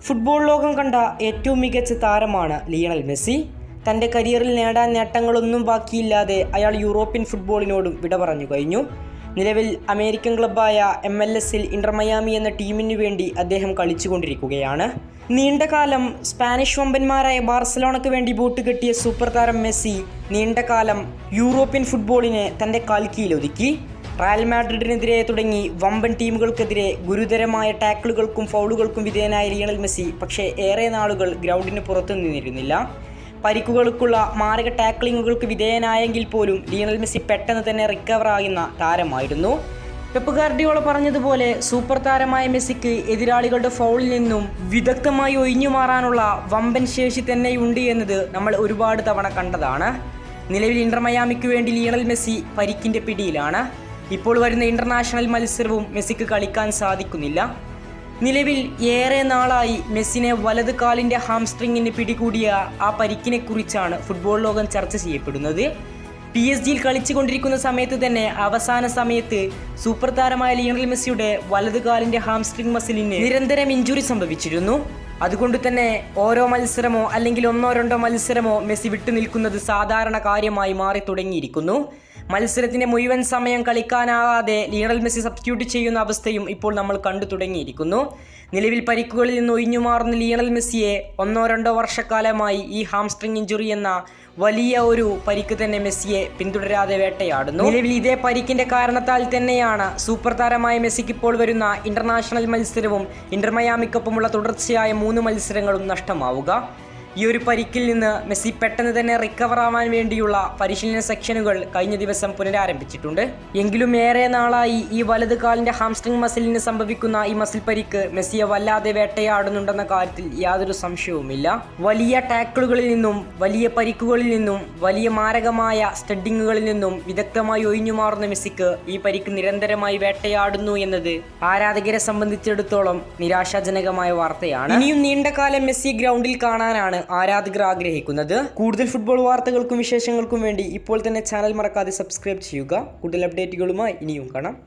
Football ലോകം കണ്ട ഏറ്റവും മികച്ച താരമാണ് ലിയണൽ മെസ്സി. തൻ്റെ കരിയറിൽ നേടാൻ നേട്ടങ്ങളൊന്നും ബാക്കിയില്ലാതെ അയാൾ യൂറോപ്യൻ ഫുട്ബോളിനോടും വിട പറഞ്ഞു കഴിഞ്ഞു. നിലവിൽ അമേരിക്കൻ ക്ലബ്ബായ MLS-ൽ ഇന്റർ മയാമി എന്ന ടീമിനു വേണ്ടി അദ്ദേഹം കളിച്ചുകൊണ്ടിരിക്കുകയാണ്. നീണ്ടകാലം സ്പാനിഷ് വമ്പന്മാരായ ബാർസലോണയ്ക്ക് വേണ്ടി ബൂട്ട് കെട്ടിയ സൂപ്പർ താരം മെസ്സി നീണ്ടകാലം യൂറോപ്യൻ ഫുട്ബോളിനെ തൻ്റെ കാൽക്കീഴിലൊതുക്കി. റയൽ മാഡ്രിഡിനെതിരെ തുടങ്ങി വമ്പൻ ടീമുകൾക്കെതിരെ ഗുരുതരമായ ടാക്കിളുകൾക്കും ഫൗളുകൾക്കും വിധേയനായ ലിയണൽ മെസ്സി പക്ഷേ ഏറെ നാളുകൾ ഗ്രൗണ്ടിന് പുറത്തു നിന്നിരുന്നില്ല. പരിക്കുകൾക്കുള്ള മാരക ടാക്ലിങ്ങുകൾക്ക് വിധേയനായെങ്കിൽ പോലും ലിയണൽ മെസ്സി പെട്ടെന്ന് തന്നെ റിക്കവർ ആകുന്ന താരമായിരുന്നു. പെപ്പ് ഗാർഡിയോള പറഞ്ഞതുപോലെ സൂപ്പർ താരമായ മെസ്സിക്ക് എതിരാളികളുടെ ഫൗളിൽ നിന്നും വിദഗ്ധമായി ഒഴിഞ്ഞു മാറാനുള്ള വമ്പൻ ശേഷി തന്നെയുണ്ട് എന്നത് നമ്മൾ ഒരുപാട് തവണ കണ്ടതാണ്. നിലവിൽ ഇന്റർ മയാമിക്ക് വേണ്ടി ലിയണൽ മെസ്സി പരിക്കിൻ്റെ പിടിയിലാണ്. ഇപ്പോൾ വരുന്ന ഇന്റർനാഷണൽ മത്സരവും മെസ്സിക്ക് കളിക്കാൻ സാധിക്കുന്നില്ല. നിലവിൽ ഏറെ നാളായി മെസ്സിനെ വലത് കാലിൻ്റെ ഹാംസ്ട്രിങ്ങിന് പിടികൂടിയ ആ പരിക്കിനെ കുറിച്ചാണ് ഫുട്ബോൾ ലോകം ചർച്ച ചെയ്യപ്പെടുന്നത്. PSG-യിൽ കളിച്ചുകൊണ്ടിരിക്കുന്ന സമയത്ത് തന്നെ അവസാന സമയത്ത് സൂപ്പർ താരമായ ലിയണൽ മെസ്സിയുടെ വലത് കാലിൻ്റെ ഹാംസ്ട്രിങ് മസിലിന് നിരന്തരം ഇഞ്ചുറി സംഭവിച്ചിരുന്നു. അതുകൊണ്ട് തന്നെ ഓരോ മത്സരമോ അല്ലെങ്കിൽ ഒന്നോ രണ്ടോ മത്സരമോ മെസ്സി വിട്ടു നിൽക്കുന്നത് സാധാരണ കാര്യമായി മാറി തുടങ്ങിയിരിക്കുന്നു. മത്സരത്തിൻ്റെ മുഴുവൻ സമയം കളിക്കാനാകാതെ ലിയണൽ മെസ്സി സബ്സ്റ്റിറ്റ്യൂട്ട് ചെയ്യുന്ന അവസ്ഥയും ഇപ്പോൾ നമ്മൾ കണ്ടു തുടങ്ങിയിരിക്കുന്നു. നിലവിൽ പരിക്കുകളിൽ നിന്ന് ഒഴിഞ്ഞു മാറുന്ന ലിയണൽ മെസ്സിയെ ഒന്നോ രണ്ടോ വർഷക്കാലമായി ഈ ഹാംസ്ട്രിങ് ഇഞ്ചുറി എന്ന വലിയ ഒരു പരിക്ക് തന്നെ മെസ്സിയെ പിന്തുടരാതെ വേട്ടയാടുന്നു. നിലവിൽ ഇതേ പരിക്കിൻ്റെ കാരണത്താൽ തന്നെയാണ് സൂപ്പർ താരമായ മെസ്സിക്ക് ഇപ്പോൾ വരുന്ന ഇന്റർനാഷണൽ മത്സരവും ഇന്റർ മയാമിക്കൊപ്പമുള്ള തുടർച്ചയായ 3 മത്സരങ്ങളും നഷ്ടമാവുക. ഈ ഒരു പരിക്കിൽ നിന്ന് മെസ്സി പെട്ടെന്ന് തന്നെ റിക്കവർ ആവാൻ വേണ്ടിയുള്ള പരിശീലന സെക്ഷനുകൾ കഴിഞ്ഞ ദിവസം പുനരാരംഭിച്ചിട്ടുണ്ട്. എങ്കിലും ഏറെ നാളായി ഈ വലത് കാലിൻ്റെ ഹാംസ്ട്രിങ് മസിലിന് സംഭവിക്കുന്ന ഈ മസിൽ പരിക്ക് മെസ്സിയെ വല്ലാതെ വേട്ടയാടുന്നുണ്ടെന്ന കാര്യത്തിൽ യാതൊരു സംശയവുമില്ല. വലിയ ടാക്കിളുകളിൽ നിന്നും വലിയ പരിക്കുകളിൽ നിന്നും വലിയ മാരകമായ സ്റ്റഡിങ്ങുകളിൽ നിന്നും വിദഗ്ധമായി ഒഴിഞ്ഞു മാറുന്ന മെസ്സിക്ക് ഈ പരിക്ക് നിരന്തരമായി വേട്ടയാടുന്നു എന്നത് ആരാധകരെ സംബന്ധിച്ചിടത്തോളം നിരാശാജനകമായ വാർത്തയാണ്. ഇനിയും നീണ്ടകാലം മെസ്സി ഗ്രൗണ്ടിൽ കാണാനാണ് ആരാധകർ ആഗ്രഹിക്കുന്നത്. കൂടുതൽ ഫുട്ബോൾ വാർത്തകൾക്കും വിശേഷങ്ങൾക്കും വേണ്ടി ഇപ്പോൾ തന്നെ ചാനൽ മറക്കാതെ സബ്സ്ക്രൈബ് ചെയ്യുക. കൂടുതൽ അപ്ഡേറ്റുകളുമായി ഇനിയും കാണാം.